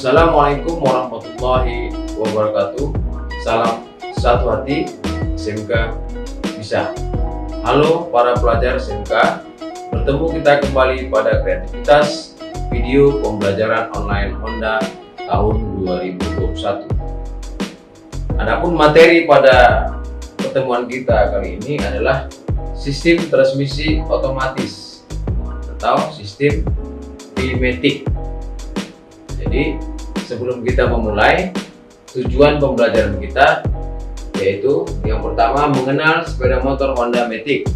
Assalamualaikum warahmatullahi wabarakatuh. Salam satu hati SMK Bisa. Halo para pelajar SMK, bertemu kita kembali pada kreativitas video pembelajaran online Honda tahun 2021. Adapun materi pada pertemuan kita kali ini adalah sistem transmisi otomatis atau sistem V-matic. Jadi sebelum kita memulai, tujuan pembelajaran kita yaitu yang pertama mengenal sepeda motor Honda Matic,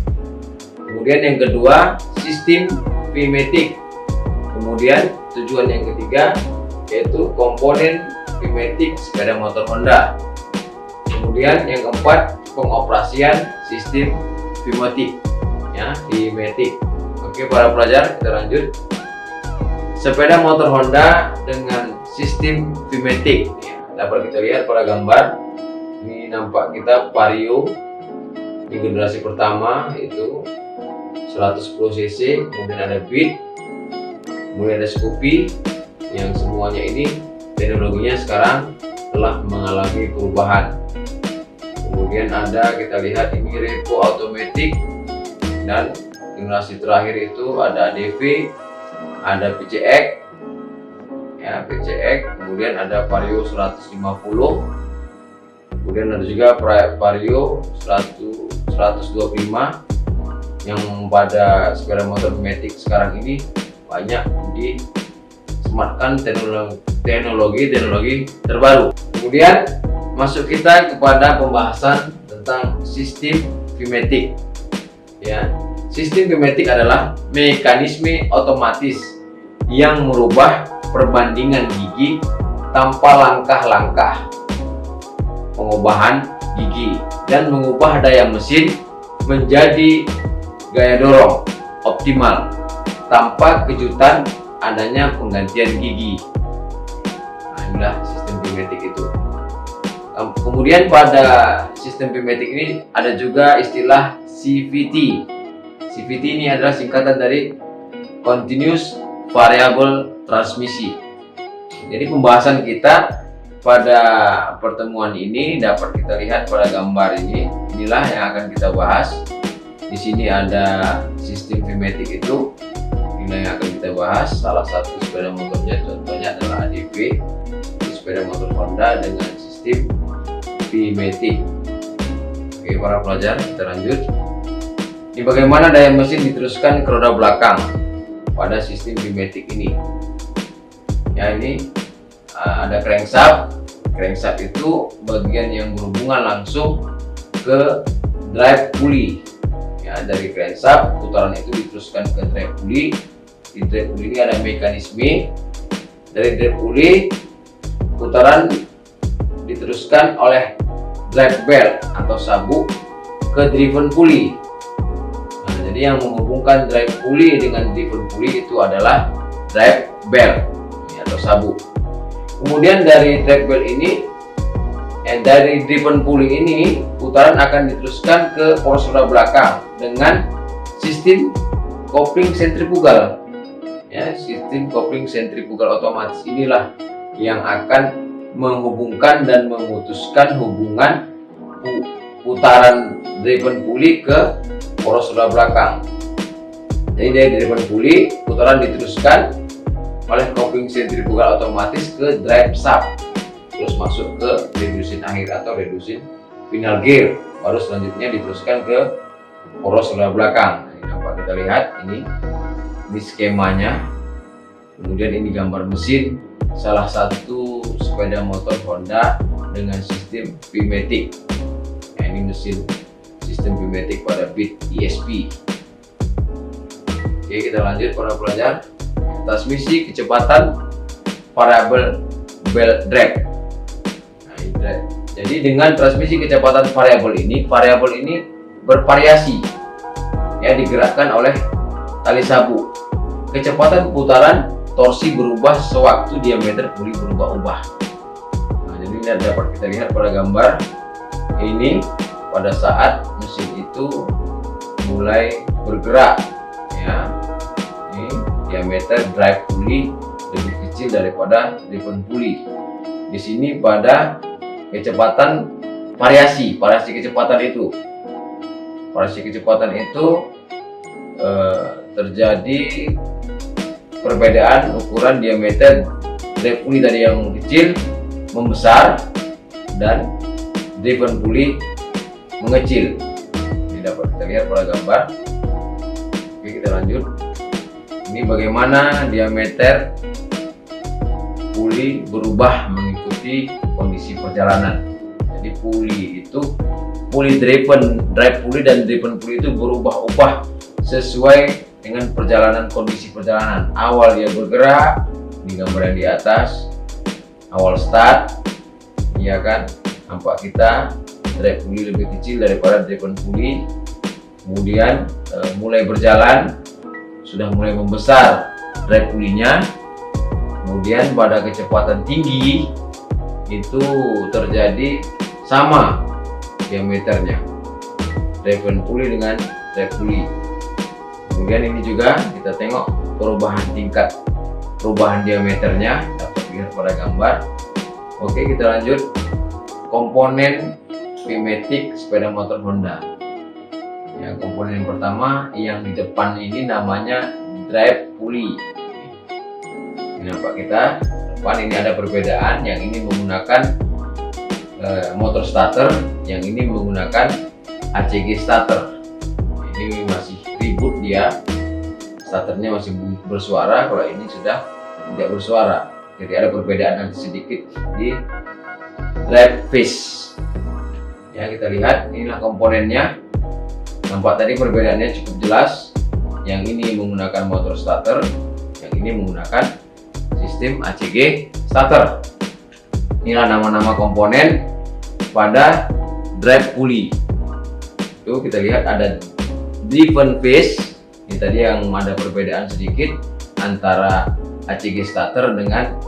kemudian yang kedua sistem V-matic, kemudian tujuan yang ketiga yaitu komponen V-matic sepeda motor Honda, kemudian yang keempat pengoperasian sistem V-matic ya, V-matic. Oke para pelajar, kita lanjut. Sepeda motor Honda dengan sistem V-matic ya, dapat kita lihat pada gambar. Ini nampak kita Vario di generasi pertama itu 110 cc, kemudian ada Beat, kemudian ada Scoopy, yang semuanya ini teknologinya sekarang telah mengalami perubahan. Kemudian ada, kita lihat ini Revo Automatic, dan generasi terakhir itu ada ADV, ada PCX ya, PCX, kemudian ada Vario 150, kemudian ada juga Vario 125 yang pada sepeda motor Matic sekarang ini banyak disematkan teknologi terbaru. Kemudian masuk kita kepada pembahasan tentang sistem V-matic ya. Sistem V-matic adalah mekanisme otomatis yang merubah perbandingan gigi tanpa langkah-langkah pengubahan gigi dan mengubah daya mesin menjadi gaya dorong optimal tanpa kejutan adanya penggantian gigi. Nah, inilah sistem V-matic itu. Kemudian pada sistem V-matic ini ada juga istilah CVT. CVT ini adalah singkatan dari Continuous Variable Transmission. Jadi pembahasan kita pada pertemuan ini dapat kita lihat pada gambar ini. Inilah yang akan kita bahas. Di sini ada sistem V-matic itu. Inilah yang akan kita bahas. Salah satu sepeda motornya contohnya adalah ADV, sepeda motor Honda dengan sistem V-matic. Oke para pelajar, kita lanjut. Ini bagaimana daya mesin diteruskan ke roda belakang pada sistem V-matic ini. Ya, ini ada crankshaft. Crankshaft itu bagian yang berhubungan langsung ke drive pulley. Ya, dari crankshaft putaran itu diteruskan ke drive pulley. Di drive pulley ini ada mekanisme. Dari drive pulley putaran diteruskan oleh drive belt atau sabuk ke driven pulley. Jadi yang menghubungkan drive pulley dengan driven pulley itu adalah drive belt atau sabuk. Kemudian dari drive belt ini, dari driven pulley ini putaran akan diteruskan ke poros roda belakang dengan sistem kopling sentrifugal. Ya, sistem kopling sentrifugal otomatis inilah yang akan menghubungkan dan memutuskan hubungan putaran driven pulley ke poros roda belakang. Jadi dari driven pulley putaran diteruskan oleh kopling sentrifugal otomatis ke drive shaft, terus masuk ke reducing akhir atau reducing final gear, baru selanjutnya diteruskan ke poros roda belakang. Ini dapat kita lihat ini skemanya. Kemudian ini gambar mesin salah satu sepeda motor Honda dengan sistem V-matic. Nah, ini mesin sistem V-matic pada Beat ESP. Oke, kita lanjut para pelajar. Transmisi kecepatan variable belt drive. Nah, jadi dengan transmisi kecepatan variabel ini bervariasi ya, digerakkan oleh tali sabuk. Kecepatan putaran torsi berubah sewaktu diameter pulley berubah-ubah. Nah, jadi ini dapat kita lihat pada gambar ini pada saat mesin itu mulai bergerak ya. Ini diameter drive pulley lebih kecil daripada driven pulley. Di sini pada kecepatan variasi kecepatan itu. Variasi kecepatan itu terjadi perbedaan ukuran diameter drive pulley tadi yang kecil membesar dan driven pulley mengecil. Ini dapat kita lihat pada gambar. Oke, kita lanjut. Ini bagaimana diameter pulley berubah mengikuti kondisi perjalanan. Jadi pulley itu drive pulley dan driven pulley itu berubah-ubah sesuai dengan kondisi perjalanan. Awal dia bergerak di gambar yang di atas, awal start, ya kan, nampak kita drive pulley lebih kecil daripada driven pulley. Kemudian mulai berjalan, sudah mulai membesar drive pulley-nya. Kemudian pada kecepatan tinggi itu terjadi sama diameternya driven pulley dengan drive pulley. Kemudian ini juga kita tengok perubahan diameternya, dapat dilihat pada gambar. Oke, kita lanjut. Komponen pneumatik sepeda motor Honda. Ya, komponen yang pertama yang di depan ini namanya drive pulley. Ini nampak kita depan ini ada perbedaan, yang ini menggunakan motor starter, yang ini menggunakan ACG starter. Ini masih ribut dia, starternya masih bersuara, kalau ini sudah tidak bersuara. Jadi ada perbedaan yang sedikit di drive phase. Ya, kita lihat inilah komponennya. Nampak tadi perbedaannya cukup jelas. Yang ini menggunakan motor starter, yang ini menggunakan sistem ACG starter. Inilah nama-nama komponen pada drive pulley. Itu kita lihat ada driven phase. Ini tadi yang ada perbedaan sedikit antara ACG starter dengan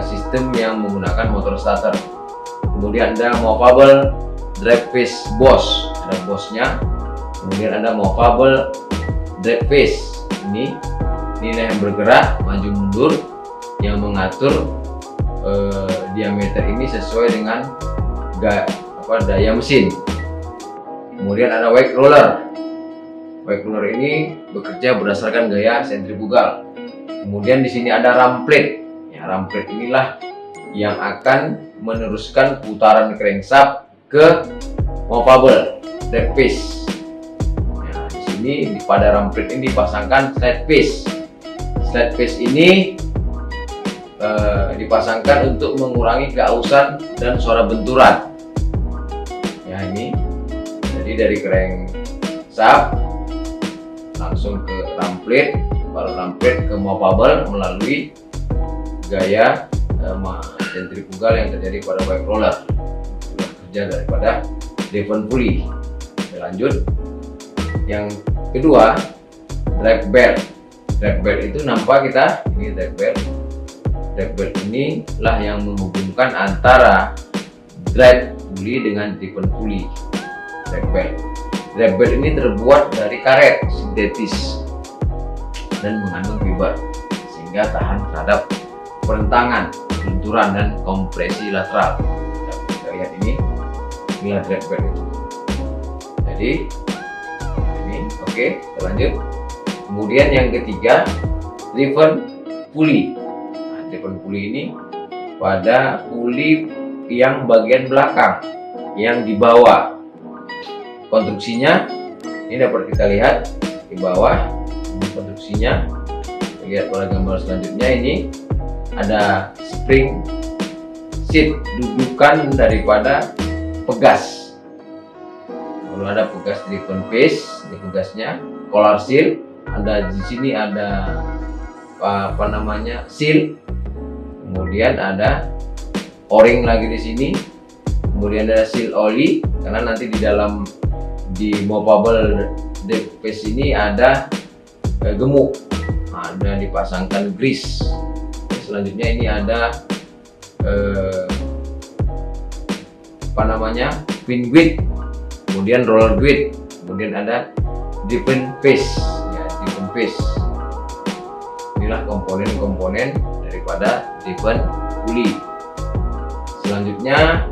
sistem yang menggunakan motor starter. Kemudian ada movable drive phase boss, ada bossnya. Kemudian ada movable drive phase. Ini yang bergerak maju mundur, yang mengatur diameter ini sesuai dengan daya mesin. Kemudian ada wake roller. Wake roller ini bekerja berdasarkan gaya sentrifugal. Kemudian di sini ada ram plate. Ya, ram plate inilah yang akan meneruskan putaran crankshaft ke movable drive phase. Ya, di sini pada ram plate ini dipasangkan slide phase. Slide phase ini dipasangkan untuk mengurangi keausan dan suara benturan. Ya, ini jadi dari crankshaft langsung ke ram plate, baru ram plate ke movable melalui gaya sentrifugal yang terjadi pada wake roller. Sudah kerja daripada driven pulley. Kita lanjut. Yang kedua, drive belt. Drive belt itu nampak kita, ini drive belt. Drive belt inilah yang menghubungkan antara drive pulley dengan driven pulley. Drive belt. Drive belt ini terbuat dari karet sintetis dan mengandung fiber sehingga tahan terhadap perentangan, benturan dan kompresi lateral. Kita lihat inilah drive belt itu. Jadi ini oke, kita lanjut. Kemudian yang ketiga, driven pulley. Nah, driven pulley ini pada pulley yang bagian belakang, yang di bawah. Konstruksinya ini dapat kita lihat di bawah. Ini konstruksinya. Lihat pada gambar selanjutnya, ini ada spring seat, dudukan daripada pegas. Lalu ada pegas driven phase, ini pegasnya. Collar seal, ada di sini ada seal. Kemudian ada o-ring lagi di sini. Kemudian ada seal oli, karena nanti di movable drive phase ini ada gemuk, ada dipasangkan grease. Selanjutnya ini ada pin guide, kemudian roller guide, kemudian ada driven phase. Ya, driven phase Inilah komponen-komponen daripada driven pulley. Selanjutnya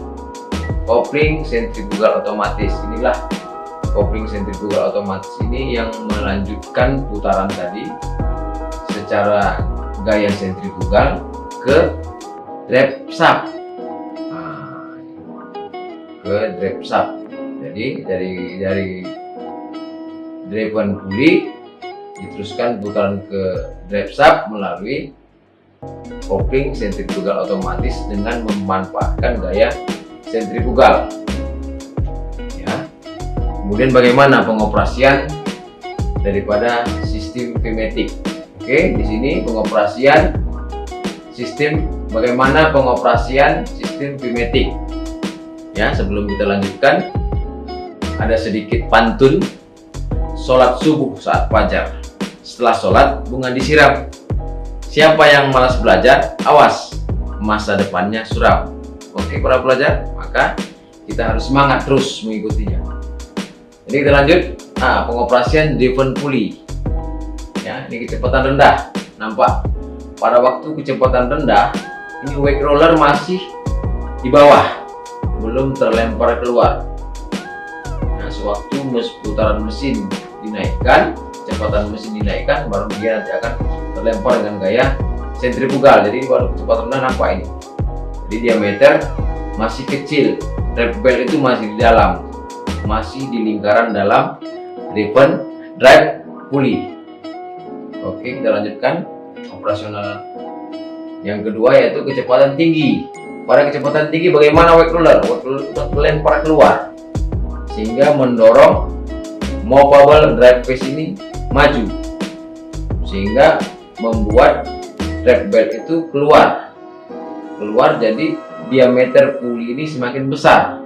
kopling sentrifugal otomatis. Inilah kopling sentrifugal otomatis ini yang melanjutkan putaran tadi secara gaya sentrifugal ke drive shaft. Ke drive shaft. Jadi dari driven pulley diteruskan putaran ke drive shaft melalui kopling sentrifugal otomatis dengan memanfaatkan gaya sentrifugal. Ya. Kemudian bagaimana pengoperasian daripada sistem pneumatik? Oke, di sini pengoperasian sistem, bagaimana pengoperasian sistem pneumatik. Ya, sebelum kita lanjutkan, ada sedikit pantun. Sholat subuh saat fajar, setelah sholat bunga disiram. Siapa yang malas belajar, awas, masa depannya suram. Oke para pelajar, maka kita harus semangat terus mengikutinya. Jadi kita lanjut. Pengoperasian driven pulley. Ya, ini kecepatan rendah. Nampak pada waktu kecepatan rendah, ini wake roller masih di bawah, belum terlempar keluar. Nah, sewaktu putaran mesin dinaikkan, kecepatan mesin dinaikkan, baru dia nanti akan terlempar dengan gaya sentrifugal. Jadi baru kecepatan rendah nampak ini. Jadi diameter masih kecil, drive belt itu masih di dalam, masih di lingkaran dalam driven drive pulley. Oke, kita lanjutkan operasional yang kedua, yaitu kecepatan tinggi. Pada kecepatan tinggi bagaimana wake roller? Wake roller sudah terlempar keluar sehingga mendorong movable drive phase ini maju, sehingga membuat drive belt itu keluar, jadi diameter pulley ini semakin besar.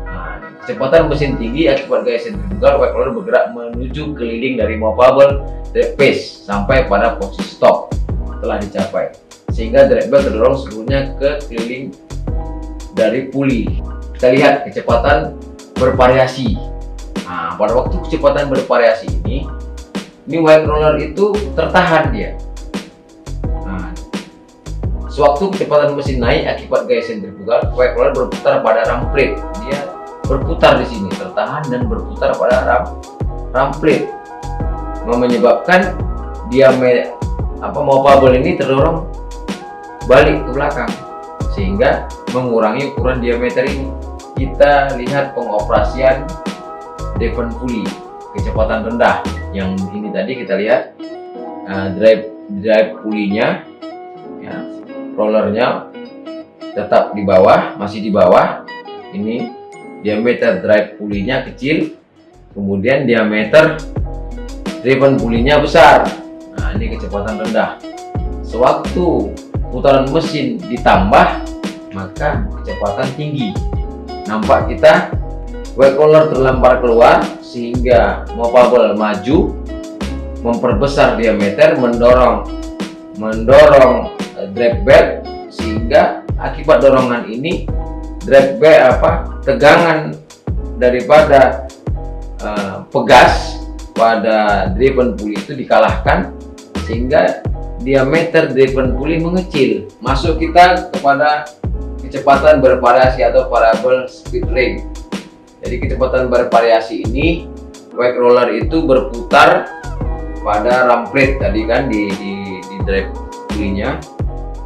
Nah, kecepatan mesin tinggi akibat gaya sentrifugal, wake roller bergerak menuju keliling dari movable drive phase sampai pada posisi stop telah dicapai, sehingga drive belt terdorong seluruhnya ke keliling dari pulley. Kita lihat kecepatan bervariasi. Nah, pada waktu kecepatan bervariasi ini wake roller itu tertahan dia. Nah, sewaktu kecepatan mesin naik akibat gaya sentrifugal, wake roller berputar pada ram plate. Dia berputar di sini, tertahan dan berputar pada ram plate, menyebabkan diameter movable ini terdorong balik ke belakang sehingga mengurangi ukuran diameter ini. Kita lihat pengoperasian driven pulley kecepatan rendah. Yang ini tadi kita lihat drive pulley-nya, ya, rollernya tetap di bawah, masih di bawah. Ini diameter drive pulley-nya kecil, kemudian diameter driven pulley-nya besar. Nah, ini kecepatan rendah. Sewaktu putaran mesin ditambah, maka kecepatan tinggi. Nampak kita wake roller terlempar keluar sehingga movable maju, memperbesar diameter, mendorong drive belt, sehingga akibat dorongan ini drive belt tegangan daripada pegas pada driven pulley itu dikalahkan, sehingga diameter driven pulley mengecil. Masuk kita kepada kecepatan bervariasi atau variable speed range. Jadi kecepatan bervariasi ini wake roller itu berputar pada ram plate tadi kan di drive pulley-nya,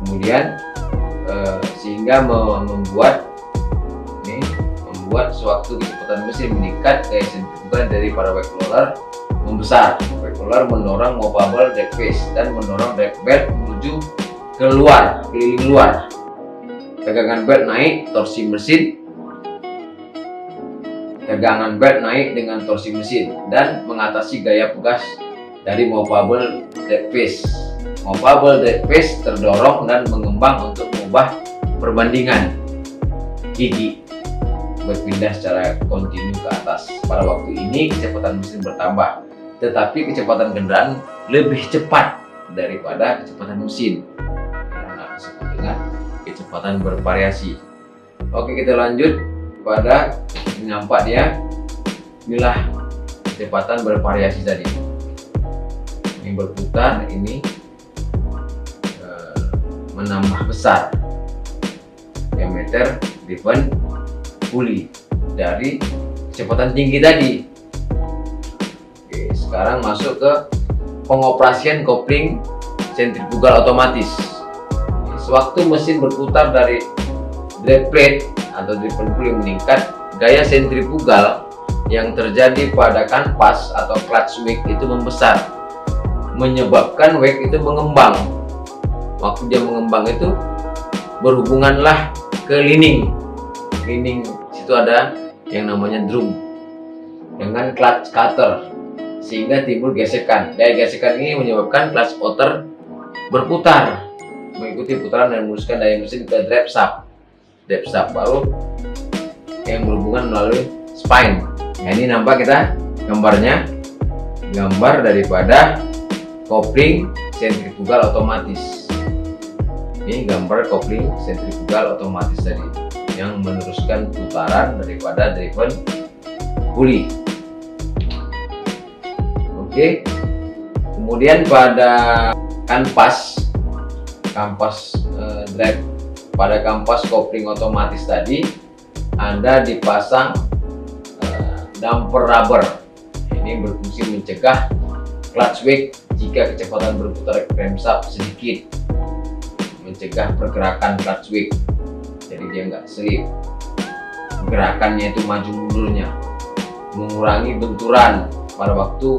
kemudian sehingga membuat sewaktu kecepatan mesin meningkat, gaya sentrifugal dari para wake roller membesar. Wake roller mendorong movable drive phase dan mendorong drive belt menuju keluar, keliling luar. Tegangan belt naik, torsi mesin. Tegangan belt naik dengan torsi mesin dan mengatasi gaya pegas dari movable drive phase. Movable drive phase terdorong dan mengembang untuk mengubah perbandingan gigi berpindah secara kontinu ke atas. Pada waktu ini kecepatan mesin bertambah, tetapi kecepatan kendaraan lebih cepat daripada kecepatan mesin. Karena disebut dengan kecepatan bervariasi. Oke, kita lanjut pada nampak dia. Inilah kecepatan bervariasi tadi. Ini berputar, ini menambah besar diameter driven pulley dari kecepatan tinggi tadi. Oke, sekarang masuk ke pengoperasian kopling sentrifugal otomatis. Sewaktu mesin berputar dari drive plate atau driven pulley meningkat, gaya sentrifugal yang terjadi pada kanvas atau clutch wake itu membesar, menyebabkan wake itu mengembang. Waktu dia mengembang itu berhubunganlah ke lining situ ada yang namanya drum dengan clutch cutter, sehingga timbul gesekan. Gaya gesekan ini menyebabkan clutch outer berputar mengikuti putaran dan meneruskan daya mesin ke drive shaft baru yang berhubungan melalui spine. Nah, ini nampak kita gambarnya, gambar daripada kopling sentrifugal otomatis. Ini gambar kopling sentrifugal otomatis tadi yang meneruskan putaran daripada driven pulley. Oke, kemudian pada kanvas drive, pada kanvas kopling otomatis tadi Anda dipasang damper rubber. Ini berfungsi mencegah clutch wake jika kecepatan berputar crankshaft sedikit, mencegah pergerakan clutch wake, jadi dia nggak slip, gerakannya itu maju mundurnya, mengurangi benturan pada waktu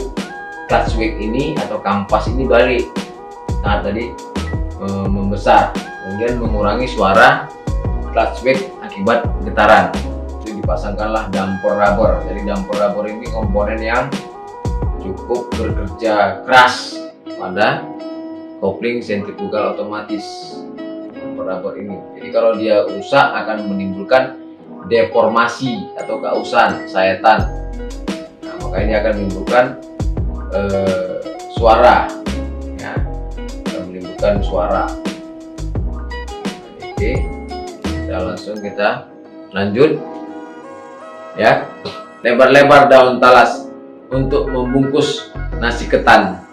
clutch wake ini atau kampas ini balik saat tadi membesar, kemudian mengurangi suara clutch wake akibat getaran. Jadi dipasangkanlah damper rubber. Jadi damper rubber ini komponen yang cukup bekerja keras pada kopling sentrifugal otomatis. Damper rubber ini, jadi kalau dia rusak akan menimbulkan deformasi atau keausan sayatan. Nah, maka ini akan menimbulkan suara, ya, akan menimbulkan suara. Oke, kita lanjut, ya. Lebar-lebar daun talas untuk membungkus nasi ketan.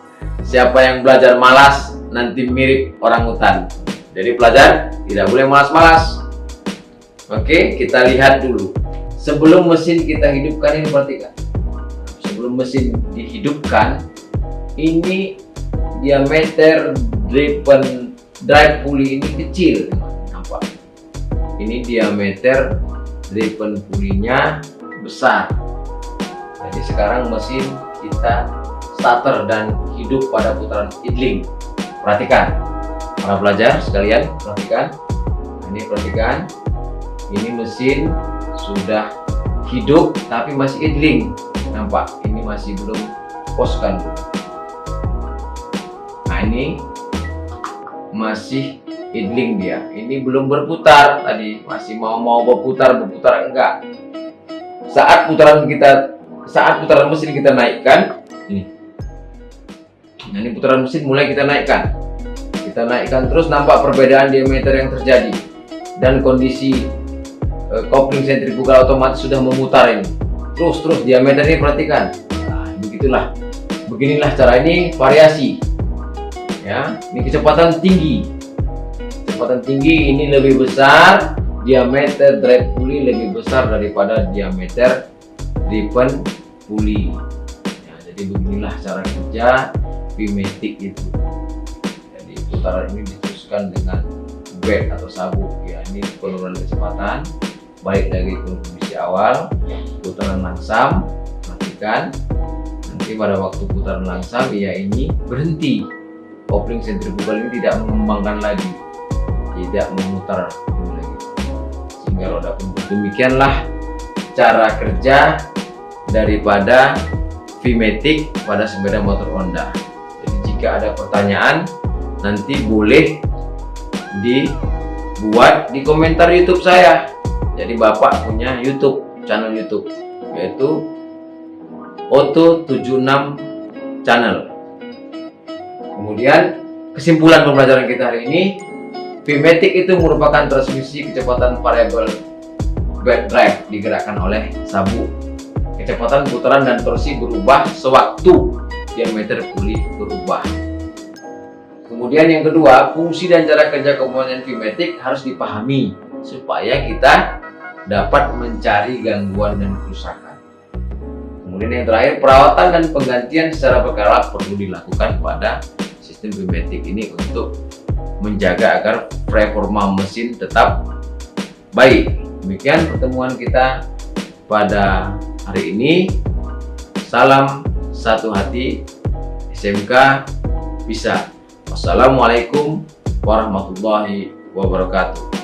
Siapa yang belajar malas nanti mirip orang hutan. Jadi pelajar tidak boleh malas-malas. Oke, kita lihat dulu. Sebelum mesin kita hidupkan ini, perhatikan. Sebelum mesin dihidupkan, ini diameter drive pulley ini kecil, nampak. Ini diameter driven pulley-nya besar. Jadi sekarang mesin kita starter dan hidup pada putaran idling. Perhatikan, para pelajar sekalian, perhatikan. Ini perhatikan, ini mesin sudah hidup tapi masih idling. Nampak, ini masih belum poskan. Nah, ini masih idling dia. Ini belum berputar tadi, masih mau berputar enggak. Saat putaran mesin kita naikkan, ini. Nah, ini putaran mesin mulai kita naikkan. Kita naikkan terus, nampak perbedaan diameter yang terjadi dan kondisi kopling sentrifugal otomatis sudah memutar ini. Terus diameter ini perhatikan. Nah, beginilah cara ini variasi. Ya, ini kecepatan tinggi. Kecepatan tinggi ini lebih besar, diameter drive pulley lebih besar daripada diameter driven pulley. Ya, jadi beginilah cara kerja V-matic itu. Jadi putaran ini diteruskan dengan bed atau sabuk. Ya, ini penurunan kecepatan. Balik lagi ke kondisi awal, putaran langsam. Perhatikan, nanti pada waktu putaran langsam, ya ini berhenti. Kopling sentrifugal ini tidak mengembangkan lagi, tidak memutar lagi, sehingga roda pun. Demikianlah cara kerja daripada V-matic pada sepeda motor Honda. Jadi jika ada pertanyaan, nanti boleh dibuat di komentar YouTube saya. Jadi Bapak punya channel YouTube, yaitu Auto76 channel. Kemudian kesimpulan pembelajaran kita hari ini, V-matic itu merupakan transmisi kecepatan variabel bed drive digerakkan oleh sabuk. Kecepatan putaran dan torsi berubah sewaktu diameter pulley berubah. Kemudian yang kedua, fungsi dan cara kerja komponen VMATIC harus dipahami supaya kita dapat mencari gangguan dan kerusakan. Kemudian yang terakhir, perawatan dan penggantian secara berkala perlu dilakukan pada sistem VMATIC ini untuk menjaga agar performa mesin tetap baik. Demikian pertemuan kita pada hari ini. Salam satu hati SMK Bisa. Wassalamualaikum warahmatullahi wabarakatuh.